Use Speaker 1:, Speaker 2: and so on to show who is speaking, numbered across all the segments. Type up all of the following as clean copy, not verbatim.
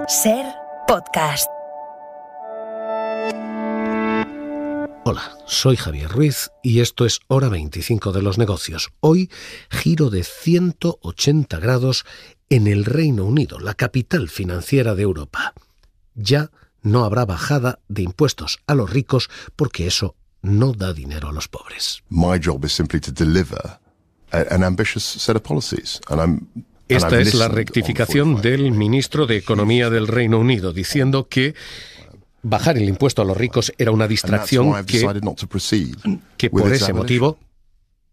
Speaker 1: SER Podcast.
Speaker 2: Hola, soy Javier Ruiz y esto es Hora 25 de los negocios. Hoy, giro de 180 grados en el Reino Unido, la capital financiera de Europa. Ya no habrá bajada de impuestos a los ricos porque eso no da dinero a los pobres.
Speaker 3: My job is simply to deliver an ambitious set of policies,
Speaker 2: Esta es la rectificación del ministro de Economía del Reino Unido, diciendo que bajar el impuesto a los ricos era una distracción que por ese motivo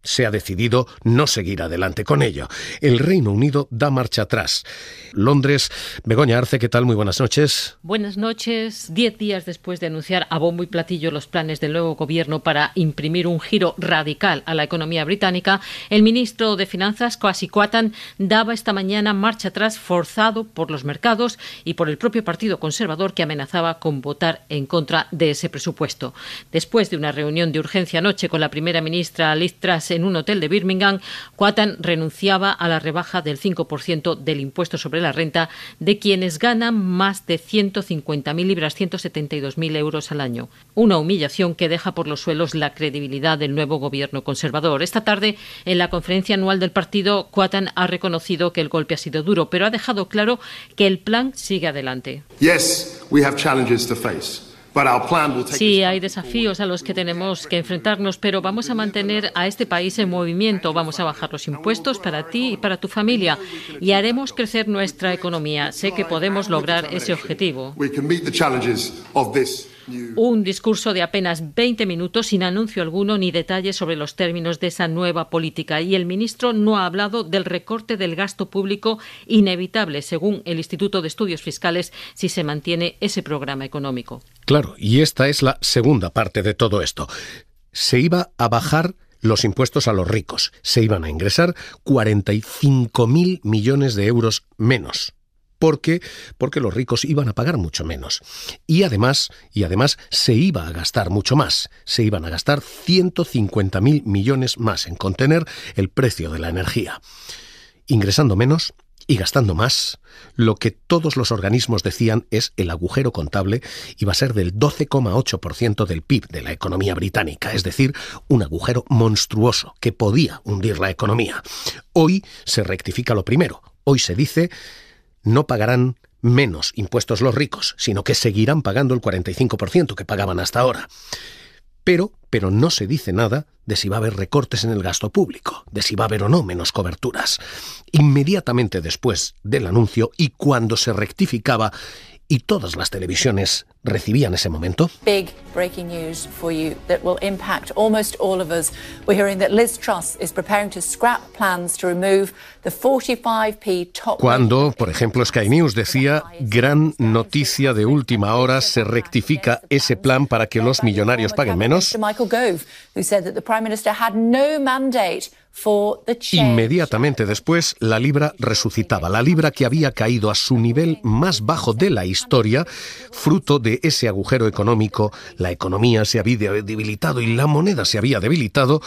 Speaker 2: se ha decidido no seguir adelante con ello. El Reino Unido da marcha atrás. Londres, Begoña Arce, ¿qué tal? Muy buenas noches.
Speaker 4: Buenas noches. 10 días después de anunciar a bombo y platillo los planes del nuevo gobierno para imprimir un giro radical a la economía británica, el ministro de Finanzas, Kwasi Kwarteng, daba esta mañana marcha atrás forzado por los mercados y por el propio Partido Conservador, que amenazaba con votar en contra de ese presupuesto. Después de una reunión de urgencia anoche con la primera ministra Liz Truss en un hotel de Birmingham, Kwarteng renunciaba a la rebaja del 5% del impuesto sobre la renta de quienes ganan más de 150.000 libras, 172.000 euros al año. Una humillación que deja por los suelos la credibilidad del nuevo gobierno conservador. Esta tarde, en la conferencia anual del partido, Kwarteng ha reconocido que el golpe ha sido duro, pero ha dejado claro que el plan sigue adelante.
Speaker 5: Yes, we have challenges to face.
Speaker 4: Sí, hay desafíos a los que tenemos que enfrentarnos, pero vamos a mantener a este país en movimiento. Vamos a bajar los impuestos para ti y para tu familia y haremos crecer nuestra economía. Sé que podemos lograr ese objetivo. Un discurso de apenas 20 minutos sin anuncio alguno ni detalles sobre los términos de esa nueva política. Y el ministro no ha hablado del recorte del gasto público inevitable, según el Instituto de Estudios Fiscales, si se mantiene ese programa económico.
Speaker 2: Claro, y esta es la segunda parte de todo esto. Se iba a bajar los impuestos a los ricos. Se iban a ingresar 45.000 millones de euros menos. Porque los ricos iban a pagar mucho menos. Y además se iba a gastar mucho más. Se iban a gastar 150.000 millones más en contener el precio de la energía. Ingresando menos y gastando más, lo que todos los organismos decían es el agujero contable iba a ser del 12,8% del PIB de la economía británica, es decir, un agujero monstruoso que podía hundir la economía. Hoy se rectifica lo primero. Hoy se dice: no pagarán menos impuestos los ricos, sino que seguirán pagando el 45% que pagaban hasta ahora. Pero no se dice nada de si va a haber recortes en el gasto público, de si va a haber o no menos coberturas. Inmediatamente después del anuncio y cuando se rectificaba y todas las televisiones recibían ese momento.
Speaker 6: Big breaking news for you that will impact almost all of us. We're hearing that Liz Truss is preparing to scrap plans to remove the 45p top.
Speaker 2: Cuando, por ejemplo, Sky News decía: gran noticia de última hora, se rectifica ese plan para que los millonarios paguen menos.
Speaker 6: Michael Gove, who said that the Prime Minister had no mandate.
Speaker 2: Inmediatamente después, la libra resucitaba, la libra que había caído a su nivel más bajo de la historia, fruto de ese agujero económico. La economía se había debilitado y la moneda se había debilitado.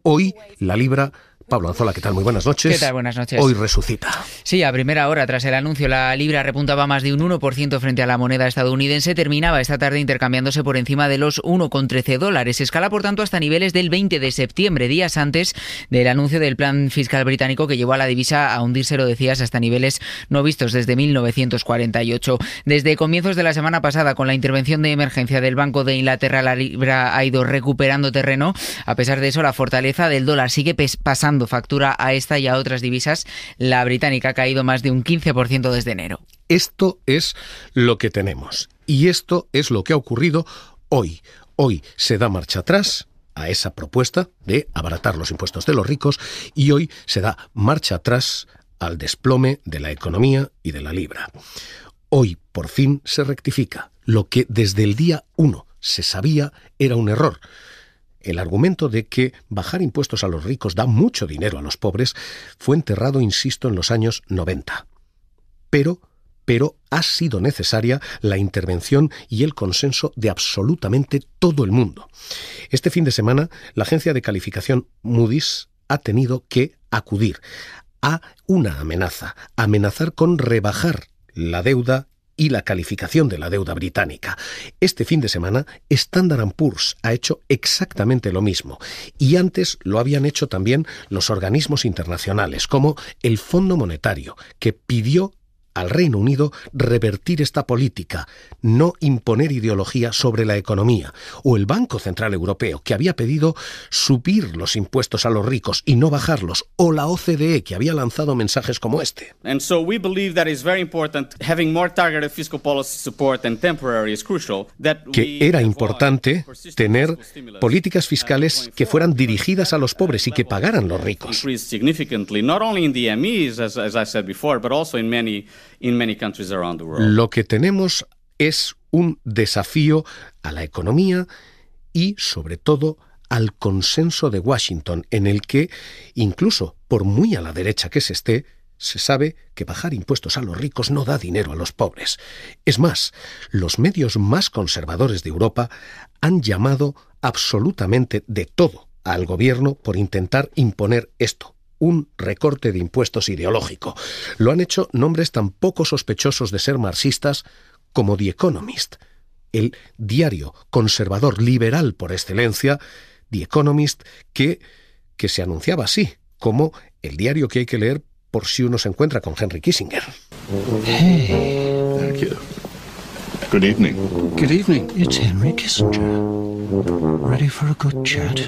Speaker 2: Hoy, la libra... Pablo Anzola, ¿qué tal? Muy buenas noches.
Speaker 7: ¿Qué tal? Buenas noches.
Speaker 2: Hoy resucita.
Speaker 7: Sí, a primera hora, tras el anuncio, la libra repuntaba más de un 1% frente a la moneda estadounidense. Terminaba esta tarde intercambiándose por encima de los $1,13. Escala, por tanto, hasta niveles del 20 de septiembre, días antes del anuncio del plan fiscal británico que llevó a la divisa a hundirse, lo decías, hasta niveles no vistos desde 1948. Desde comienzos de la semana pasada, con la intervención de emergencia del Banco de Inglaterra, la libra ha ido recuperando terreno. A pesar de eso, la fortaleza del dólar sigue pasando factura a esta y a otras divisas. La británica ha caído más de un 15% desde enero.
Speaker 2: Esto es lo que tenemos. Y esto es lo que ha ocurrido hoy. Hoy se da marcha atrás a esa propuesta de abaratar los impuestos de los ricos y hoy se da marcha atrás al desplome de la economía y de la libra. Hoy, por fin, se rectifica. Lo que desde el día 1 se sabía era un error. El argumento de que bajar impuestos a los ricos da mucho dinero a los pobres fue enterrado, insisto, en los años 90. Pero ha sido necesaria la intervención y el consenso de absolutamente todo el mundo. Este fin de semana, la agencia de calificación Moody's ha tenido que acudir a una amenazar con rebajar la deuda y la calificación de la deuda británica. Este fin de semana, Standard & Poor's ha hecho exactamente lo mismo, y antes lo habían hecho también los organismos internacionales, como el Fondo Monetario, que pidió al Reino Unido revertir esta política, no imponer ideología sobre la economía, o el Banco Central Europeo, que había pedido subir los impuestos a los ricos y no bajarlos, o la OCDE, que había lanzado mensajes como este.
Speaker 1: And so we believe that it's very important having more targeted fiscal policy support than temporary is crucial.
Speaker 2: Que era importante tener políticas fiscales que fueran dirigidas a los pobres y que pagaran los ricos.
Speaker 1: Not only in the MEs, as I said before, but also in many countries around the world.
Speaker 2: Lo que tenemos es un desafío a la economía y, sobre todo, al consenso de Washington, en el que, incluso por muy a la derecha que se esté, se sabe que bajar impuestos a los ricos no da dinero a los pobres. Es más, los medios más conservadores de Europa han llamado absolutamente de todo al gobierno por intentar imponer esto. Un recorte de impuestos ideológico. Lo han hecho nombres tan poco sospechosos de ser marxistas como The Economist, el diario conservador liberal por excelencia, The Economist, que se anunciaba así, como el diario que hay que leer por si uno se encuentra con Henry Kissinger.
Speaker 3: Hey. Thank you. Good evening.
Speaker 8: Good evening. It's Henry Kissinger. Ready for a good chat?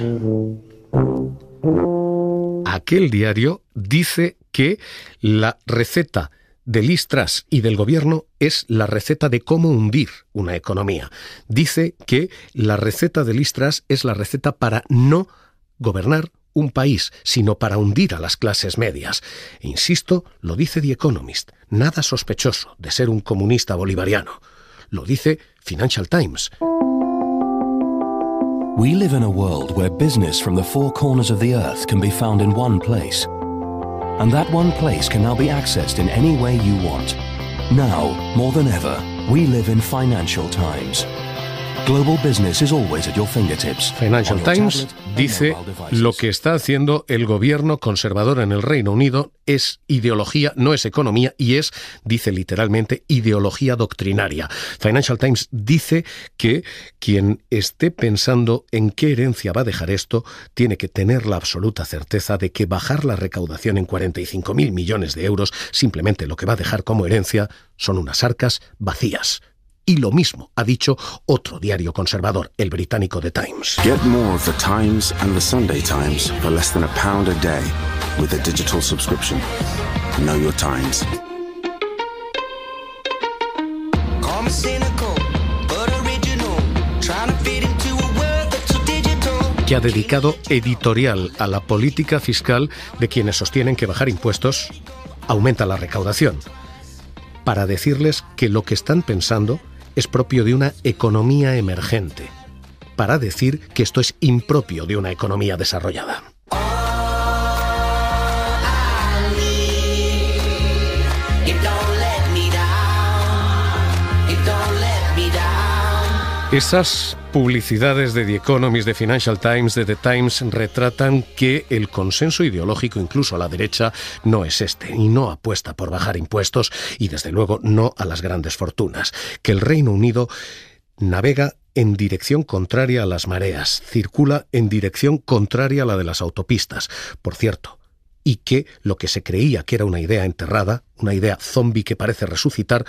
Speaker 2: Aquel diario dice que la receta de Liz Truss y del gobierno es la receta de cómo hundir una economía. Dice que la receta de Liz Truss es la receta para no gobernar un país, sino para hundir a las clases medias. E insisto, lo dice The Economist, nada sospechoso de ser un comunista bolivariano. Lo dice Financial Times.
Speaker 9: We live in a world where business from the four corners of the earth can be found in one place. And that one place can now be accessed in any way you want. Now, more than ever, we live in Financial Times. Global business is always at your fingertips.
Speaker 2: Financial Times dice lo que está haciendo el gobierno conservador en el Reino Unido es ideología, no es economía, y es, dice literalmente, ideología doctrinaria. Financial Times dice que quien esté pensando en qué herencia va a dejar esto tiene que tener la absoluta certeza de que bajar la recaudación en 45.000 millones de euros simplemente lo que va a dejar como herencia son unas arcas vacías. Y lo mismo ha dicho otro diario conservador, el británico The Times.
Speaker 10: Get more of the Times and the Sunday Times for less than £1 a day with a digital subscription. Know your Times.
Speaker 2: Que ha dedicado editorial a la política fiscal de quienes sostienen que bajar impuestos aumenta la recaudación, para decirles que lo que están pensando es propio de una economía emergente, para decir que esto es impropio de una economía desarrollada. Esas publicidades de The Economist, de Financial Times, de The Times retratan que el consenso ideológico, incluso a la derecha, no es este, y no apuesta por bajar impuestos y, desde luego, no a las grandes fortunas. Que el Reino Unido navega en dirección contraria a las mareas, circula en dirección contraria a la de las autopistas, por cierto, y que lo que se creía que era una idea enterrada, una idea zombie que parece resucitar,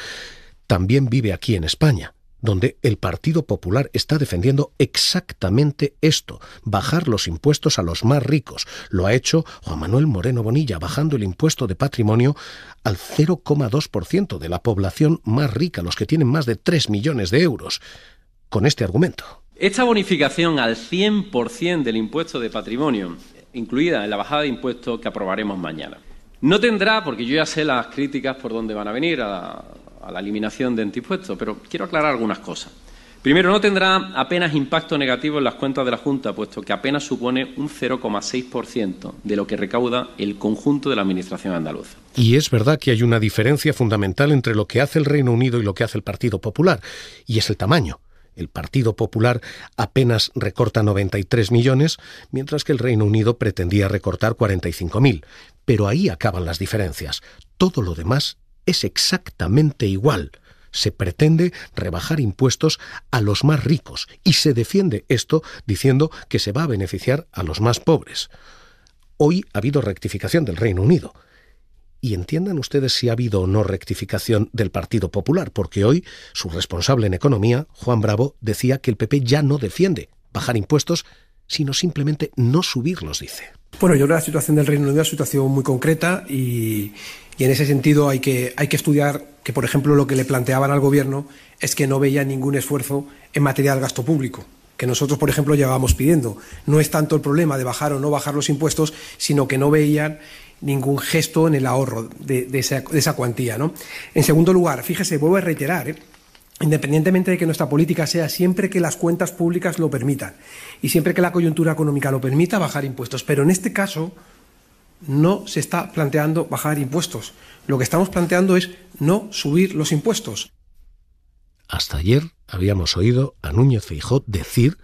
Speaker 2: también vive aquí en España, donde el Partido Popular está defendiendo exactamente esto, bajar los impuestos a los más ricos. Lo ha hecho Juan Manuel Moreno Bonilla, bajando el impuesto de patrimonio al 0,2% de la población más rica, los que tienen más de 3 millones de euros, con este argumento.
Speaker 11: Esta bonificación al 100% del impuesto de patrimonio, incluida en la bajada de impuestos que aprobaremos mañana, no tendrá, porque yo ya sé las críticas por dónde van a venir a la eliminación de antiimpuestos, pero quiero aclarar algunas cosas. Primero, no tendrá apenas impacto negativo en las cuentas de la Junta, puesto que apenas supone un 0,6% de lo que recauda el conjunto de la Administración andaluza.
Speaker 2: Y es verdad que hay una diferencia fundamental entre lo que hace el Reino Unido y lo que hace el Partido Popular, y es el tamaño. El Partido Popular apenas recorta 93 millones, mientras que el Reino Unido pretendía recortar 45.000. Pero ahí acaban las diferencias. Todo lo demás es exactamente igual. Se pretende rebajar impuestos a los más ricos y se defiende esto diciendo que se va a beneficiar a los más pobres. Hoy ha habido rectificación del Reino Unido. Y entiendan ustedes si ha habido o no rectificación del Partido Popular, porque hoy su responsable en economía, Juan Bravo, decía que el PP ya no defiende bajar impuestos, sino simplemente no subirlos, dice.
Speaker 12: Bueno, yo creo que la situación del Reino Unido es una situación muy concreta y en ese sentido hay que estudiar que, por ejemplo, lo que le planteaban al gobierno es que no veía ningún esfuerzo en materia del gasto público, que nosotros, por ejemplo, llevábamos pidiendo. No es tanto el problema de bajar o no bajar los impuestos, sino que no veían ningún gesto en el ahorro de esa cuantía, ¿no? En segundo lugar, fíjese, vuelvo a reiterar, independientemente de que nuestra política sea siempre que las cuentas públicas lo permitan y siempre que la coyuntura económica lo permita, bajar impuestos. Pero en este caso no se está planteando bajar impuestos. Lo que estamos planteando es no subir los impuestos.
Speaker 2: Hasta ayer habíamos oído a Núñez Feijóo decir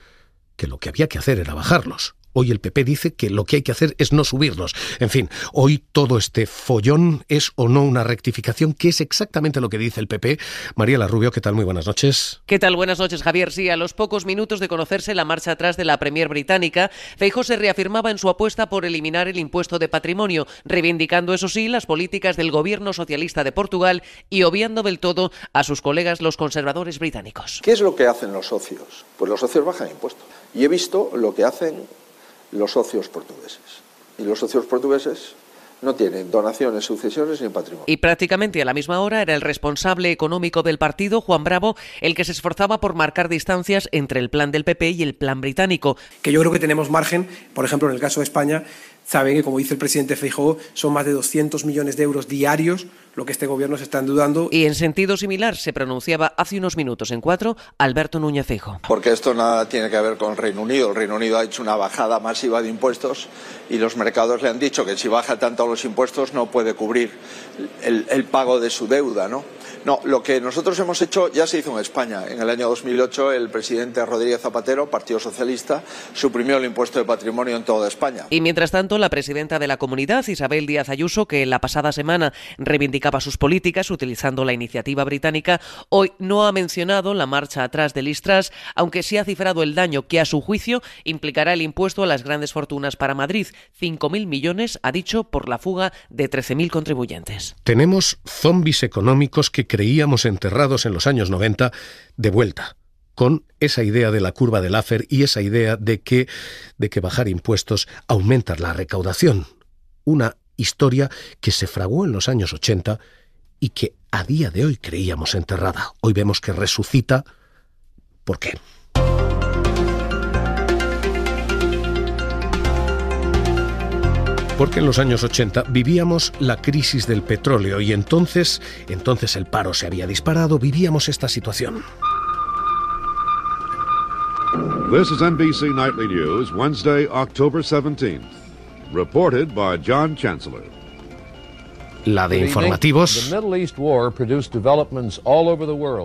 Speaker 2: que lo que había que hacer era bajarlos. Hoy el PP dice que lo que hay que hacer es no subirlos. En fin, hoy todo este follón es o no una rectificación, que es exactamente lo que dice el PP. Mariela Rubio, ¿qué tal? Muy buenas noches.
Speaker 13: ¿Qué tal? Buenas noches, Javier. Sí, a los pocos minutos de conocerse la marcha atrás de la Premier británica, Feijóo se reafirmaba en su apuesta por eliminar el impuesto de patrimonio, reivindicando, eso sí, las políticas del gobierno socialista de Portugal y obviando del todo a sus colegas los conservadores británicos.
Speaker 14: ¿Qué es lo que hacen los socios? Pues los socios bajan impuestos. Y he visto lo que hacen los socios portugueses. Y los socios portugueses no tienen donaciones, sucesiones ni patrimonio.
Speaker 13: Y prácticamente a la misma hora era el responsable económico del partido, Juan Bravo, el que se esforzaba por marcar distancias entre el plan del PP y el plan británico.
Speaker 12: Que yo creo que tenemos margen, por ejemplo, en el caso de España, saben que, como dice el presidente Feijóo, son más de 200 millones de euros diarios lo que este gobierno se está endeudando.
Speaker 13: Y en sentido similar se pronunciaba hace unos minutos en Cuatro Alberto Núñez Feijóo.
Speaker 14: Porque esto nada tiene que ver con el Reino Unido. El Reino Unido ha hecho una bajada masiva de impuestos y los mercados le han dicho que si baja tanto los impuestos no puede cubrir el pago de su deuda, ¿no? No, lo que nosotros hemos hecho ya se hizo en España. En el año 2008 el presidente Rodríguez Zapatero, Partido Socialista, suprimió el impuesto de patrimonio en toda España.
Speaker 13: Y mientras tanto, la presidenta de la Comunidad, Isabel Díaz Ayuso, que la pasada semana reivindicaba sus políticas utilizando la iniciativa británica, hoy no ha mencionado la marcha atrás de Liz Truss, aunque sí ha cifrado el daño que a su juicio implicará el impuesto a las grandes fortunas para Madrid. 5.000 millones, ha dicho, por la fuga de 13.000 contribuyentes.
Speaker 2: Tenemos zombies económicos que creíamos enterrados en los años 90 de vuelta, con esa idea de la curva de Laffer y esa idea de que bajar impuestos aumenta la recaudación. Una historia que se fraguó en los años 80 y que a día de hoy creíamos enterrada. Hoy vemos que resucita. ¿Por qué? Porque en los años 80 vivíamos la crisis del petróleo y entonces el paro se había disparado, vivíamos esta situación.
Speaker 15: This is NBC Nightly News, Wednesday, October 17th. Reported by John Chancellor.
Speaker 2: La de informativos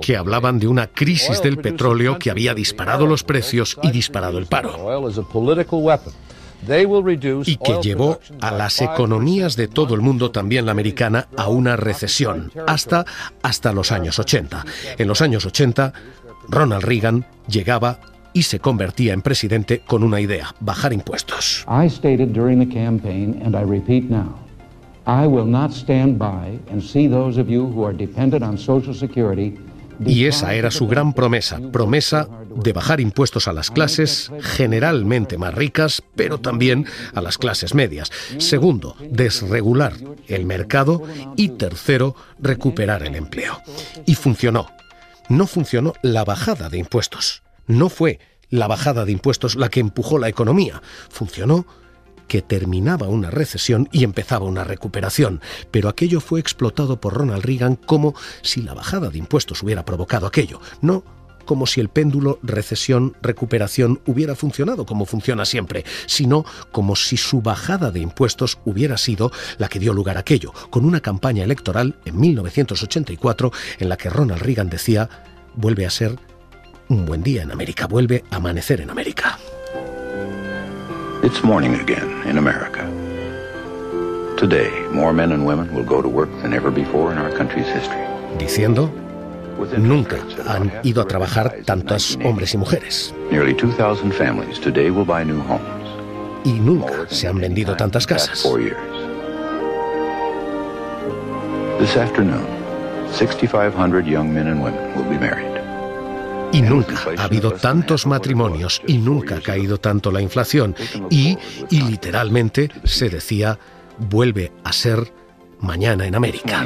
Speaker 2: que hablaban de una crisis del petróleo que había disparado los precios y disparado el paro, y que llevó a las economías de todo el mundo, también la americana, a una recesión hasta los años 80. En los años 80, Ronald Reagan llegaba y se convertía en presidente con una idea: bajar impuestos.
Speaker 16: I stated during the campaign, and I repeat now, I will not stand by and see those of you who are dependent on Social Security.
Speaker 2: Y esa era su gran promesa de bajar impuestos a las clases generalmente más ricas, pero también a las clases medias. Segundo, desregular el mercado. Y tercero, recuperar el empleo. Y funcionó. No funcionó la bajada de impuestos. No fue la bajada de impuestos la que empujó la economía. Funcionó que terminaba una recesión y empezaba una recuperación. Pero aquello fue explotado por Ronald Reagan como si la bajada de impuestos hubiera provocado aquello. No como si el péndulo recesión-recuperación hubiera funcionado como funciona siempre, sino como si su bajada de impuestos hubiera sido la que dio lugar a aquello, con una campaña electoral en 1984 en la que Ronald Reagan decía: vuelve a ser un buen día en América, vuelve a amanecer en América.
Speaker 17: It's morning again in America. Today, more men and women will go to work than ever before in our country's history.
Speaker 2: Diciendo Nunca han ido a trabajar tantos hombres y mujeres.
Speaker 17: Nearly 2,000 families today will buy new homes.
Speaker 2: Y nunca se han vendido tantas casas.
Speaker 17: 4 years. This afternoon, 6,500 young men and women will be married.
Speaker 2: Y nunca ha habido tantos matrimonios y nunca ha caído tanto la inflación. Y literalmente se decía, vuelve a ser mañana en América.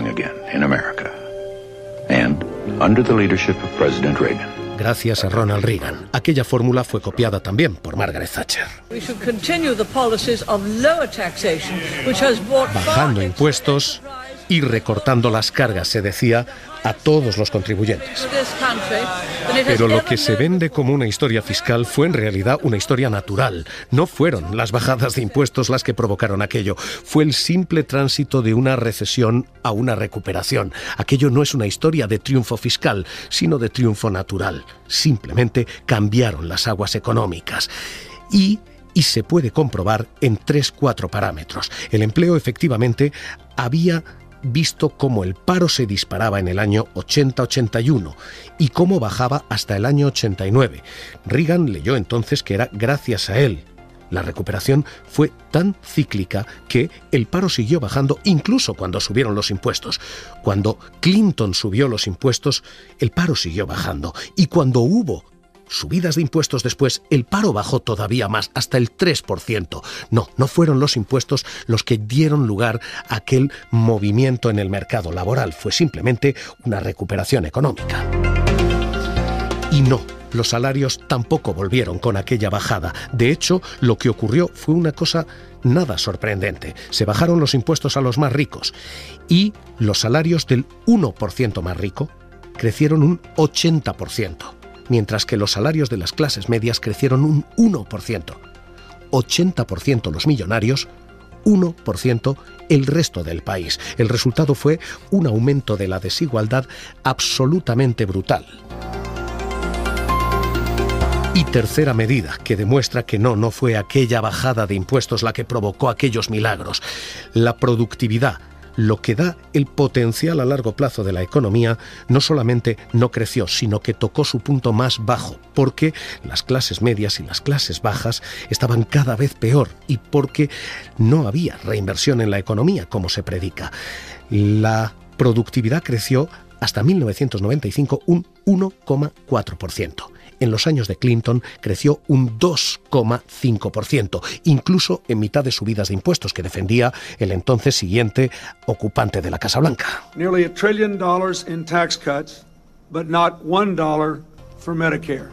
Speaker 17: And under the leadership of President Reagan.
Speaker 2: Gracias a Ronald Reagan. Aquella fórmula fue copiada también por Margaret Thatcher. Bajando impuestos y recortando las cargas, se decía, a todos los contribuyentes. Pero lo que se vende como una historia fiscal fue en realidad una historia natural. No fueron las bajadas de impuestos las que provocaron aquello. Fue el simple tránsito de una recesión a una recuperación. Aquello no es una historia de triunfo fiscal, sino de triunfo natural. Simplemente cambiaron las aguas económicas. Y se puede comprobar en 3-4 parámetros. El empleo efectivamente había visto cómo el paro se disparaba en el año 80-81 y cómo bajaba hasta el año 89. Reagan leyó entonces que era gracias a él. La recuperación fue tan cíclica que el paro siguió bajando incluso cuando subieron los impuestos. Cuando Clinton subió los impuestos, el paro siguió bajando. Y cuando hubo subidas de impuestos después, el paro bajó todavía más, hasta el 3%. No fueron los impuestos los que dieron lugar a aquel movimiento en el mercado laboral. Fue simplemente una recuperación económica. Y no, los salarios tampoco volvieron con aquella bajada. De hecho, lo que ocurrió fue una cosa nada sorprendente. Se bajaron los impuestos a los más ricos y los salarios del 1% más rico crecieron un 80%. Mientras que los salarios de las clases medias crecieron un 1%. 80% los millonarios, 1% el resto del país. El resultado fue un aumento de la desigualdad absolutamente brutal. Y tercera medida que demuestra que no fue aquella bajada de impuestos la que provocó aquellos milagros. La productividad, lo que da el potencial a largo plazo de la economía, no solamente no creció, sino que tocó su punto más bajo, porque las clases medias y las clases bajas estaban cada vez peor y porque no había reinversión en la economía, como se predica. La productividad creció hasta 1995 un 1,4%. En los años de Clinton creció un 2,5%, incluso en mitad de subidas de impuestos que defendía el entonces siguiente ocupante de la Casa Blanca.
Speaker 18: Nearly $1 trillion in tax cuts, but not $1 for Medicare.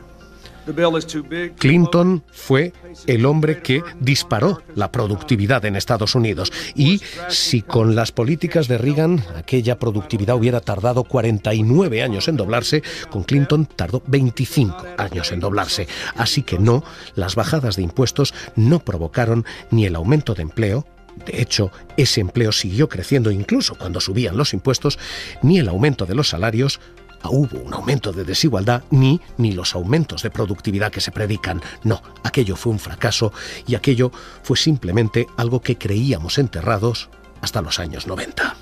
Speaker 2: Clinton fue el hombre que disparó la productividad en Estados Unidos. Y si con las políticas de Reagan aquella productividad hubiera tardado 49 años en doblarse, con Clinton tardó 25 años en doblarse. Así que no, las bajadas de impuestos no provocaron ni el aumento de empleo. De hecho, ese empleo siguió creciendo incluso cuando subían los impuestos, ni el aumento de los salarios. Hubo un aumento de desigualdad, ni los aumentos de productividad que se predican. No, aquello fue un fracaso y aquello fue simplemente algo que creíamos enterrados hasta los años 90.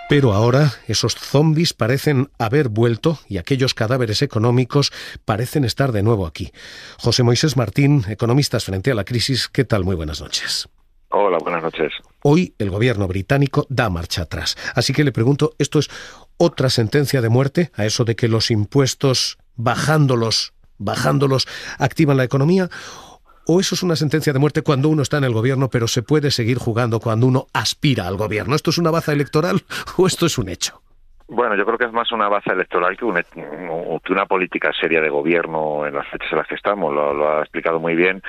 Speaker 2: Pero ahora esos zombies parecen haber vuelto y aquellos cadáveres económicos parecen estar de nuevo aquí. José Moisés Martín, Economistas frente a la crisis, ¿qué tal? Muy buenas noches.
Speaker 19: Hola, buenas noches.
Speaker 2: Hoy el gobierno británico da marcha atrás. Así que le pregunto, ¿esto es otra sentencia de muerte a eso de que los impuestos bajándolos activan la economía? ¿O eso es una sentencia de muerte cuando uno está en el gobierno, pero se puede seguir jugando cuando uno aspira al gobierno? ¿Esto es una baza electoral o esto es un hecho?
Speaker 19: Bueno, yo creo que es más una baza electoral que una política seria de gobierno en las fechas en las que estamos. Lo ha explicado muy bien.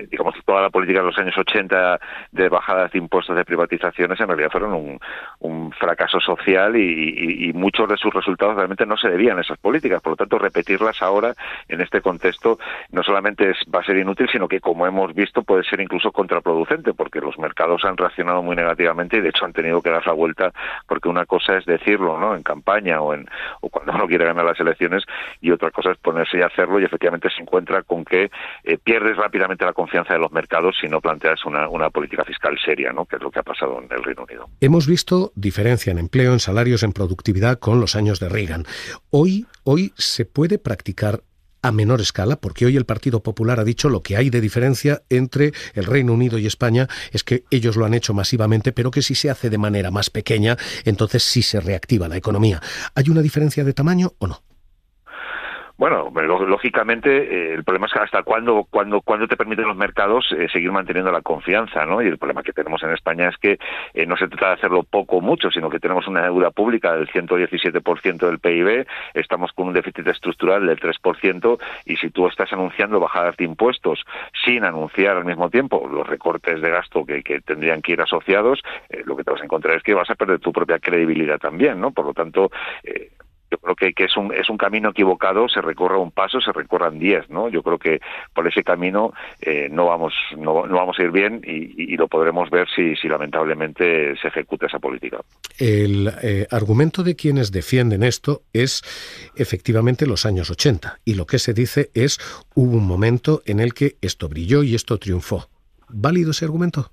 Speaker 19: Digamos, toda la política de los años 80 de bajadas de impuestos, de privatizaciones, en realidad fueron un fracaso social y muchos de sus resultados realmente no se debían a esas políticas. Por lo tanto, repetirlas ahora en este contexto no solamente va a ser inútil, sino que, como hemos visto, puede ser incluso contraproducente, porque los mercados han reaccionado muy negativamente y, de hecho, han tenido que dar la vuelta, porque una cosa es decirlo, ¿no?, en campaña o cuando uno quiere ganar las elecciones, y otra cosa es ponerse y hacerlo, y efectivamente se encuentra con que pierdes rápidamente la confianza de los mercados si no planteas una política fiscal seria, ¿no? Que es lo que ha pasado en el Reino Unido.
Speaker 2: Hemos visto diferencia en empleo, en salarios, en productividad con los años de Reagan. Hoy se puede practicar a menor escala, porque hoy el Partido Popular ha dicho lo que hay de diferencia entre el Reino Unido y España es que ellos lo han hecho masivamente, pero que si se hace de manera más pequeña, entonces sí se reactiva la economía. ¿Hay una diferencia de tamaño o no?
Speaker 19: Bueno, lógicamente el problema es que hasta cuándo te permiten los mercados seguir manteniendo la confianza, ¿no? Y el problema que tenemos en España es que no se trata de hacerlo poco o mucho, sino que tenemos una deuda pública del 117% del PIB, estamos con un déficit estructural del 3%, y si tú estás anunciando bajadas de impuestos sin anunciar al mismo tiempo los recortes de gasto que tendrían que ir asociados, lo que te vas a encontrar es que vas a perder tu propia credibilidad también, ¿no? Por lo tanto, yo creo que es un camino equivocado, se recorra un paso, se recorran 10, ¿no? Yo creo que por ese camino no vamos a ir bien y lo podremos ver si lamentablemente se ejecuta esa política.
Speaker 2: El argumento de quienes defienden esto es efectivamente los años 80, y lo que se dice es hubo un momento en el que esto brilló y esto triunfó. ¿Válido ese argumento?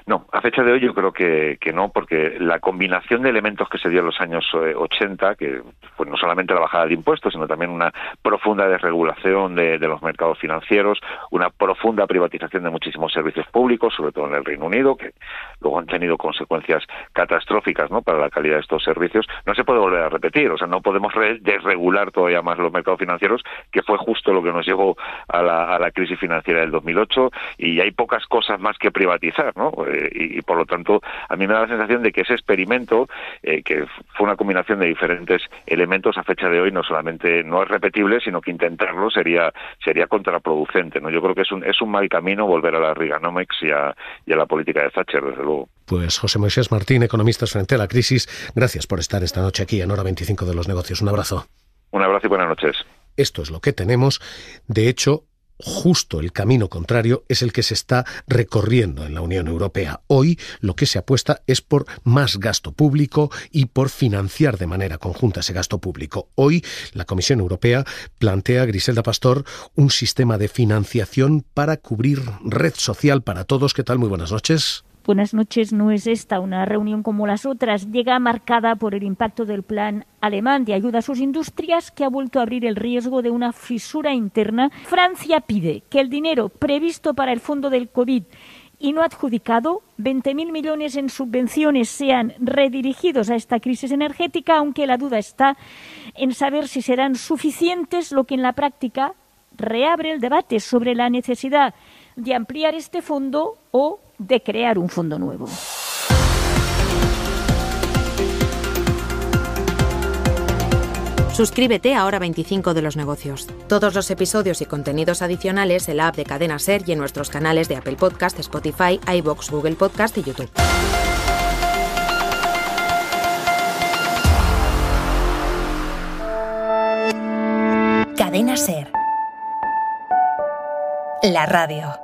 Speaker 19: No, a fecha de hoy yo creo que no, porque la combinación de elementos que se dio en los años 80, que pues no solamente la bajada de impuestos, sino también una profunda desregulación de los mercados financieros, una profunda privatización de muchísimos servicios públicos, sobre todo en el Reino Unido, que luego han tenido consecuencias catastróficas, ¿no?, para la calidad de estos servicios, no se puede volver a repetir. O sea, no podemos desregular todavía más los mercados financieros, que fue justo lo que nos llevó a la crisis financiera del 2008, y hay pocas cosas más que privatizar, ¿no? Y por lo tanto, a mí me da la sensación de que ese experimento, que fue una combinación de diferentes elementos, a fecha de hoy no solamente no es repetible, sino que intentarlo sería contraproducente, ¿no? Yo creo que es un mal camino volver a la Reaganomics y a la política de Thatcher, desde luego.
Speaker 2: Pues José Moisés Martín, Economistas frente a la crisis, gracias por estar esta noche aquí en Hora 25 de los Negocios. Un abrazo.
Speaker 19: Un abrazo y buenas noches.
Speaker 2: Esto es lo que tenemos. De hecho, justo el camino contrario es el que se está recorriendo en la Unión Europea. Hoy lo que se apuesta es por más gasto público y por financiar de manera conjunta ese gasto público. Hoy la Comisión Europea plantea, Griselda Pastor, un sistema de financiación para cubrir red social para todos. ¿Qué tal? Muy buenas noches.
Speaker 20: Buenas noches. No es esta una reunión como las otras. Llega marcada por el impacto del plan alemán de ayuda a sus industrias, que ha vuelto a abrir el riesgo de una fisura interna. Francia pide que el dinero previsto para el fondo del COVID y no adjudicado, 20.000 millones en subvenciones, sean redirigidos a esta crisis energética, aunque la duda está en saber si serán suficientes, lo que en la práctica reabre el debate sobre la necesidad de ampliar este fondo o de crear un fondo nuevo.
Speaker 21: Suscríbete a Hora 25 de los Negocios. Todos los episodios y contenidos adicionales en la app de Cadena SER y en nuestros canales de Apple Podcast, Spotify, iVoox, Google Podcast y YouTube. Cadena SER. La radio.